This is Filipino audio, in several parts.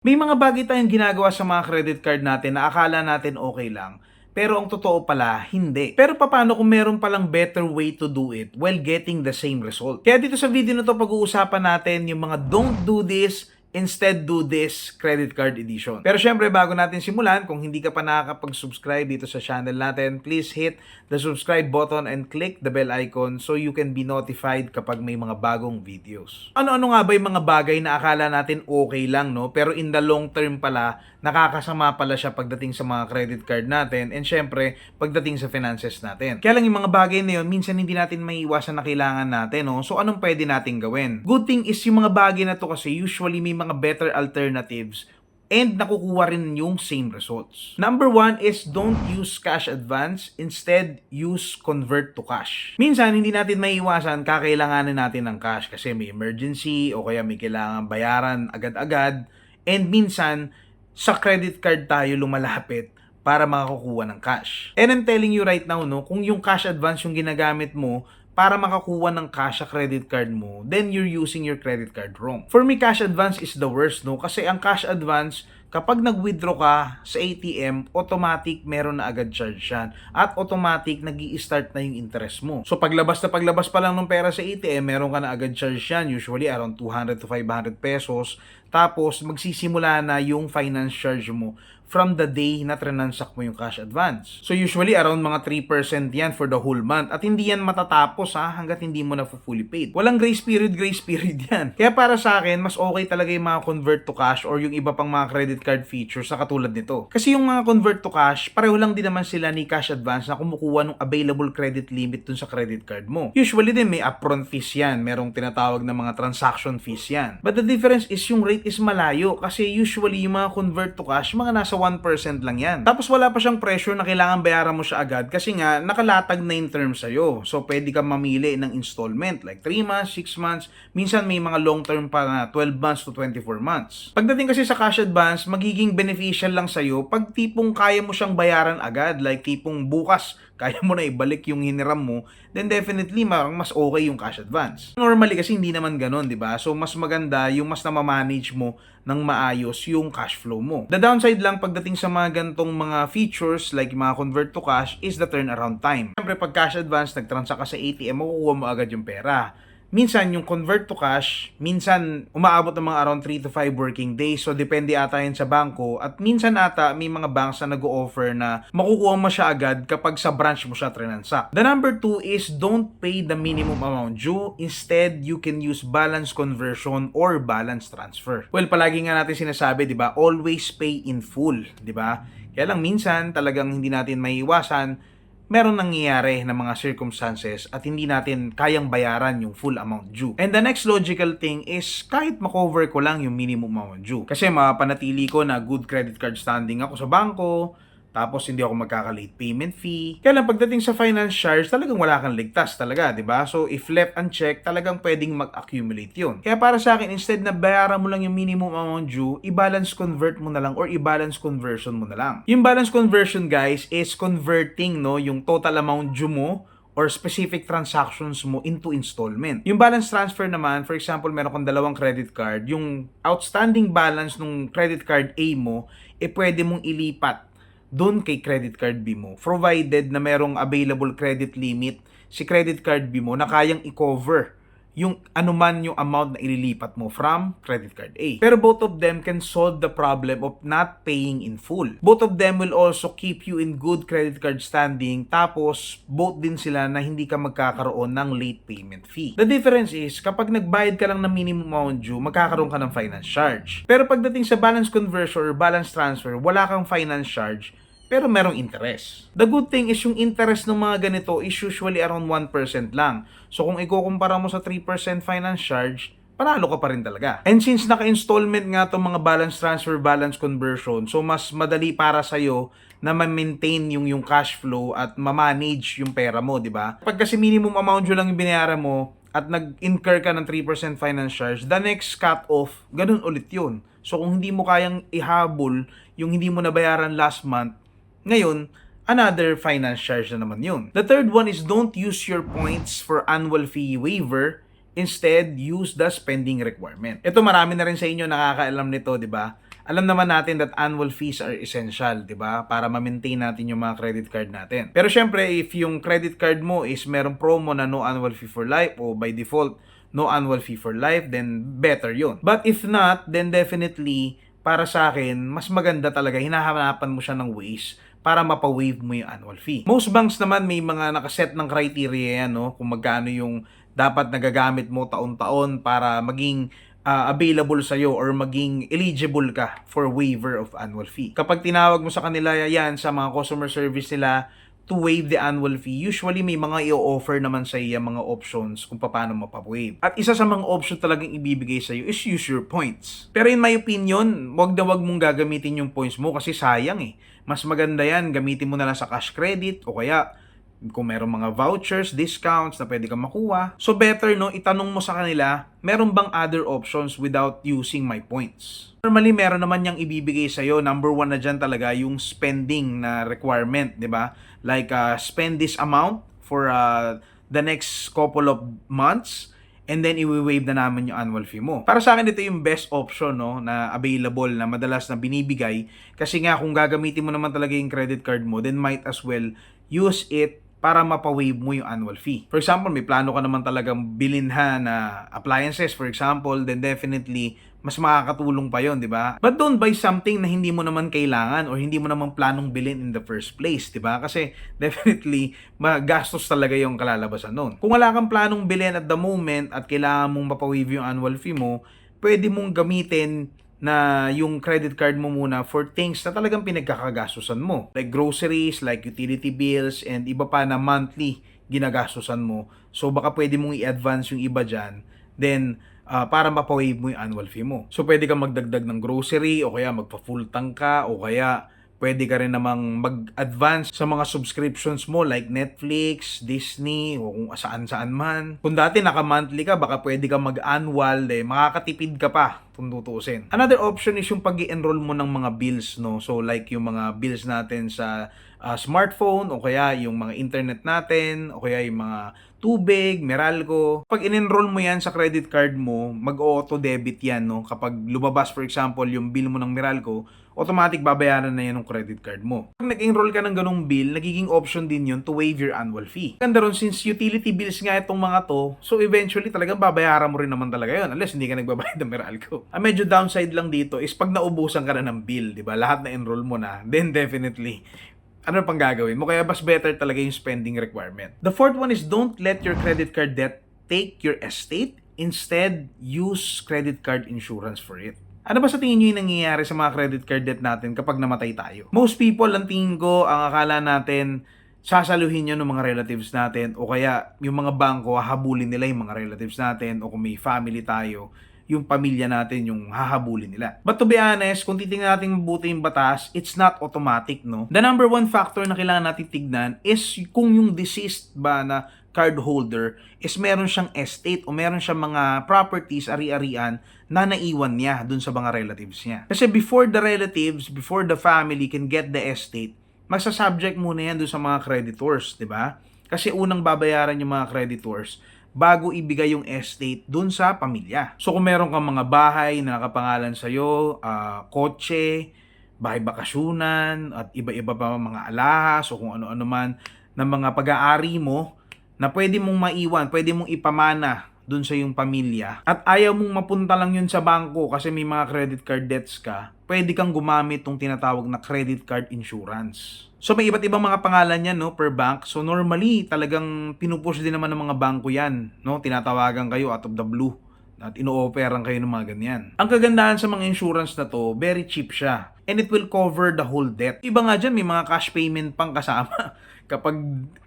May mga bagay tayong ginagawa sa mga credit card natin na akala natin okay lang, pero ang totoo pala, hindi. Pero paano kung meron palang better way to do it while getting the same result? Kaya dito sa video na to, pag-uusapan natin yung mga don't do this, instead do this credit card edition. Pero syempre, bago natin simulan, kung hindi ka pa nakakapag-subscribe dito sa channel natin, please hit the subscribe button and click the bell icon so you can be notified kapag may mga bagong videos. Ano-ano nga ba yung mga bagay na akala natin okay lang, no? Pero in the long term pala, nakakasama pala siya pagdating sa mga credit card natin and syempre, pagdating sa finances natin. Kaya lang yung mga bagay na yun, minsan hindi natin maiiwasan na kailangan natin, no? So anong pwede natin gawin? Good thing is yung mga bagay na to kasi usually may mga better alternatives and nakukuha rin yung same results. Number one is don't use cash advance, instead use convert to cash. Minsan hindi natin maiiwasan kakailanganin natin ng cash kasi may emergency o kaya may kailangan bayaran agad-agad, and minsan sa credit card tayo lumalapit para makakuha ng cash. And I'm telling you right now, no, kung yung cash advance yung ginagamit mo para makakuha ng cash sa credit card mo, then you're using your credit card wrong. For me, cash advance is the worst, no? Kasi ang cash advance, kapag nag-withdraw ka sa ATM, automatic meron na agad charge yan. At automatic nag-i-start na yung interest mo. So paglabas pa lang ng pera sa ATM, meron ka na agad charge yan. Usually around 200 to 500 pesos. Tapos magsisimula na yung finance charge mo from the day na transact mo yung cash advance. So usually around mga 3% yan for the whole month. At hindi yan matatapos hanggat hindi mo na fully paid. Walang grace period yan. Kaya para sa akin, mas okay talaga yung mga convert to cash or yung iba pang mga credit card features sa katulad nito. Kasi yung mga convert to cash, pareho lang din naman sila ni cash advance na kumukuha ng available credit limit dun sa credit card mo. Usually din may upfront fees yan. Merong tinatawag na mga transaction fees yan. But the difference is yung rate is malayo kasi usually yung mga convert to cash, mga nasa 1% lang yan. Tapos wala pa siyang pressure na kailangan bayaran mo siya agad kasi nga nakalatag na yung term sa'yo. So pwede ka mamili ng installment like 3 months, 6 months, minsan may mga long term pa na 12 months to 24 months. Pagdating kasi sa cash advance, magiging beneficial lang sa'yo pag tipong kaya mo siyang bayaran agad, like tipong bukas kaya mo na ibalik yung hiniram mo, then definitely mas okay yung cash advance. Normally kasi hindi naman ganun, di ba? So mas maganda yung mas na-manage mo ng maayos yung cash flow mo. The downside lang pagdating sa mga gantong mga features like mga convert to cash is the turnaround time. Siyempre pag cash advance, nagtransact ka sa ATM, makukuha mo agad yung pera. Minsan, yung convert to cash, minsan umaabot ng mga around 3 to 5 working days. So, depende ata yun sa bangko. At minsan ata, may mga banks na nag-o-offer na makukuha mo siya agad kapag sa branch mo siya transact. The number 2 is don't pay the minimum amount due. Instead, you can use balance conversion or balance transfer. Well, palagi nga natin sinasabi, di ba? Always pay in full, di ba? Kaya lang minsan, talagang hindi natin maiiwasan meron nangyayari na mga circumstances at hindi natin kayang bayaran yung full amount due. And the next logical thing is kahit makover ko lang yung minimum amount due. Kasi mapanatili ko na good credit card standing ako sa bangko, tapos hindi ako magkaka-late payment fee. Kaya lang pagdating sa finance charge, talagang wala kang ligtas talaga, di ba? So if left unchecked, talagang pwedeng mag-accumulate yun. Kaya para sa akin, instead na bayaran mo lang yung minimum amount due, i-balance convert mo na lang or i-balance conversion mo na lang. Yung balance conversion, guys, is converting yung total amount due mo or specific transactions mo into installment. Yung balance transfer naman, for example, meron kang dalawang credit card, yung outstanding balance ng credit card A mo, pwede mong ilipat doon kay credit card B mo, provided na merong available credit limit si credit card B mo na kayang i-cover yung anuman yung amount na ililipat mo from credit card A. Pero both of them can solve the problem of not paying in full. Both of them will also keep you in good credit card standing, tapos both din sila na hindi ka magkakaroon ng late payment fee. The difference is, kapag nagbayad ka lang ng minimum amount due, magkakaroon ka ng finance charge. Pero pagdating sa balance conversion or balance transfer, wala kang finance charge, pero merong interest. The good thing is yung interest ng mga ganito is usually around 1% lang. So kung ikukumpara mo sa 3% finance charge, panalo ka pa rin talaga. And since naka-installment nga itong mga balance transfer, balance conversion, so mas madali para sa'yo na ma-maintain yung cash flow at ma-manage yung pera mo, di ba? Pag kasi minimum amount due lang yung binayaran mo at nag-incur ka ng 3% finance charge, the next cut-off, ganun ulit yun. So kung hindi mo kayang ihabol yung hindi mo nabayaran last month, ngayon, another finance charge na naman yun. The third one is don't use your points for annual fee waiver. Instead, use the spending requirement. Ito marami na rin sa inyo nakakaalam nito, di ba? Alam naman natin that annual fees are essential, di ba? Para ma-maintain natin yung mga credit card natin. Pero syempre, if yung credit card mo is merong promo na no annual fee for life o by default, no annual fee for life, then better yun. But if not, then definitely, para sa akin, mas maganda talaga, hinahanapan mo siya ng ways para mapa-waive mo yung annual fee. Most banks naman may mga nakaset ng criteria yan, no? Kung magkano yung dapat nagagamit mo taon-taon para maging available sa'yo or maging eligible ka for waiver of annual fee. Kapag tinawag mo sa kanila yan sa mga customer service nila to waive the annual fee, usually may mga i-offer naman sa iyo mga options kung paano mapa-waive. At isa sa mga option talagang ibibigay sa iyo is use your points. Pero in my opinion, wag na wag mong gagamitin yung points mo kasi sayang eh. Mas maganda yan, gamitin mo na lang sa cash credit o kaya kung meron mga vouchers, discounts na pwede kang makuha. So better no, itanong mo sa kanila, meron bang other options without using my points? Normally, meron naman niyang ibibigay sa'yo. Number one na dyan talaga yung spending na requirement, di ba? Like, spend this amount for the next couple of months and then i-waive na namin yung annual fee mo. Para sa akin, ito yung best option no, na available, na madalas na binibigay. Kasi nga, kung gagamitin mo naman talaga yung credit card mo, then might as well use it para mapa-waive mo yung annual fee. For example, may plano ka naman talagang bilhin na appliances, for example, then definitely, mas makakatulong pa yon, di ba? But don't buy something na hindi mo naman kailangan or hindi mo naman planong bilhin in the first place, di ba? Kasi definitely, magastos talaga yung kalalabasan nun. Kung wala kang planong bilhin at the moment at kailangan mong mapa-waive yung annual fee mo, pwede mong gamitin na yung credit card mo muna for things na talagang pinagkakagastusan mo. Like groceries, like utility bills, and iba pa na monthly ginagastusan mo. So baka pwede mong i-advance yung iba dyan. Then, para mapa-waive mo yung annual fee mo. So pwede kang magdagdag ng grocery o kaya magpa-full tank ka o kaya pwede ka rin namang mag-advance sa mga subscriptions mo like Netflix, Disney, o kung saan-saan man. Kung dati naka-monthly ka, baka pwede ka mag-annual, makakatipid ka pa kung tutuusin. Another option is yung pag-i-enroll mo ng mga bills, no? So like yung mga bills natin sa smartphone o kaya yung mga internet natin o kaya yung mga tubig, Meralco. Pag in-enroll mo yan sa credit card mo, mag-auto debit yan, no? Kapag lumabas for example yung bill mo ng Meralco, automatic babayaran na yan ng credit card mo. Pag nag-enroll ka ng ganung bill, nagiging option din yun to waive your annual fee. Ganda ron, since utility bills nga itong mga to, so eventually talagang babayaran mo rin naman talaga yun unless hindi ka nagbabayad ng Meralco. Ang medyo downside lang dito is pag naubusan ka na ng bill, di ba? Lahat na enroll mo na, then definitely ano pang gagawin mo? Kaya mas better talaga yung spending requirement. The fourth one is don't let your credit card debt take your estate. Instead, use credit card insurance for it. Ano ba sa tingin nyo yung nangyayari sa mga credit card debt natin kapag namatay tayo? Most people, ang tingin ko, ang akala natin, sasaluhin yun ng mga relatives natin o kaya yung mga bangko, hahabulin nila yung mga relatives natin o kung may family tayo, yung pamilya natin yung hahabulin nila. But to be honest, kung titingnan natin mabuti yung batas, it's not automatic, no? The number one factor na kailangan natin tignan is kung yung deceased ba na card holder is meron siyang estate o meron siyang mga properties, ari-arian na naiwan niya dun sa mga relatives niya. Kasi before the relatives, before the family can get the estate, magsasubject muna yan dun sa mga creditors, di ba? Kasi unang babayaran yung mga creditors bago ibigay yung estate dun sa pamilya. So kung meron kang mga bahay na nakapangalan sa'yo, kotse, bahay bakasyunan, at iba-iba pa mga alahas o kung ano-ano man ng mga pag-aari mo na pwede mong maiwan, pwede mong ipamana dun sa iyong pamilya at ayaw mong mapunta lang yun sa bangko kasi may mga credit card debts ka, pwede kang gumamit ng tinatawag na credit card insurance. So may iba't ibang mga pangalan yan, no, per bank. So normally talagang pinupush din naman ng mga bangko yan, no? Tinatawagan kayo out of the blue at ino-offeran kayo ng mga ganyan. Ang kagandahan sa mga insurance na to, very cheap siya. And it will cover the whole debt. Iba nga dyan, may mga cash payment pang kasama. Kapag,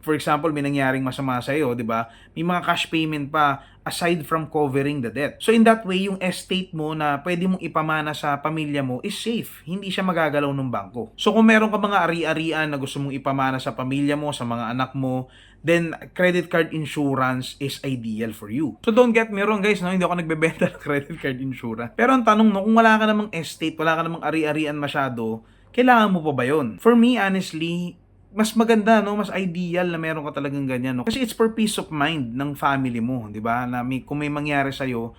for example, may nangyaring masama sa iyo, di ba? May mga cash payment pa aside from covering the debt. So in that way, yung estate mo na pwede mong ipamana sa pamilya mo is safe. Hindi siya magagalaw ng bangko. So kung meron ka mga ari-arian na gusto mong ipamana sa pamilya mo, sa mga anak mo, then credit card insurance is ideal for you. So don't get me wrong guys, no? Hindi ako nagbebenta ng credit card insurance. Pero ang tanong, no, kung wala ka namang estate, wala ka namang ari-arian masyado, kailangan mo pa ba yun? For me, honestly, mas maganda, no, mas ideal na meron ka talagang ganyan, no? Kasi it's for peace of mind ng family mo, 'di ba? Na kung may mangyari sa iyo,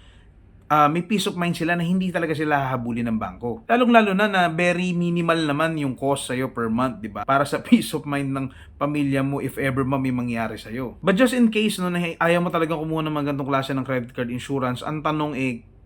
may peace of mind sila na hindi talaga sila hahabulin ng bangko. Lalong-lalo na very minimal naman yung cost sa'yo per month, di ba? Para sa peace of mind ng pamilya mo if ever may mangyari sa'yo. But just in case, no, na ayaw mo talagang kumuha ng mga ganitong klase ng credit card insurance, ang tanong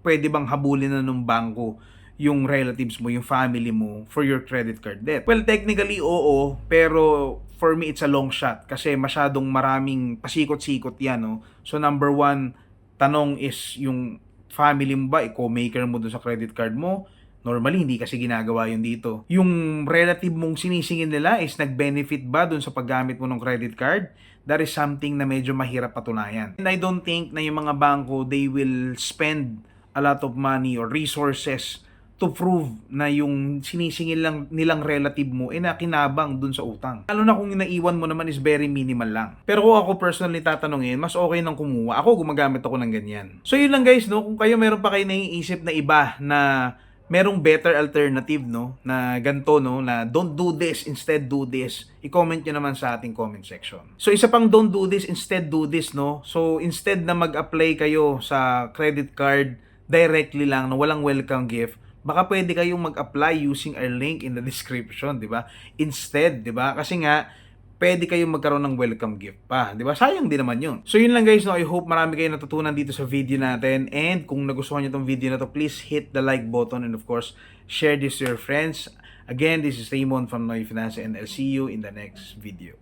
pwede bang habulin na ng bangko yung relatives mo, yung family mo for your credit card debt? Well, technically, oo, pero for me, it's a long shot kasi masyadong maraming pasikot-sikot yan, no? So, number one, tanong is yung family mo ba, co-maker mo dun sa credit card mo? Normally, hindi kasi ginagawa yun dito. Yung relative mong sinisingin nila is nag-benefit ba dun sa paggamit mo ng credit card? That is something na medyo mahirap patunayan. And I don't think na yung mga bangko, they will spend a lot of money or resources to prove na yung sinisingil lang nilang relative mo nakinabang dun sa utang. Lalo na kung naiwan mo naman is very minimal lang. Pero kung ako personally tatanungin, mas okay nang kumuha. Ako gumagamit ako ng ganyan. So yun lang guys, no? Kung kayo meron pa kayo naiisip na iba na merong better alternative, no, na ganito, no, na don't do this, instead do this, i-comment nyo naman sa ating comment section. So isa pang don't do this, instead do this, no. So instead na mag-apply kayo sa credit card directly lang na walang welcome gift, baka pwede kayong mag-apply using our link in the description, di ba? Instead, di ba? Kasi nga, pwede kayong magkaroon ng welcome gift pa, di ba? Sayang din naman yun. So yun lang guys, no? I hope marami kayong natutunan dito sa video natin. And kung nagustuhan nyo itong video na to, please hit the like button and of course, share this to your friends. Again, this is Raymond from Noy Finance and I'll see you in the next video.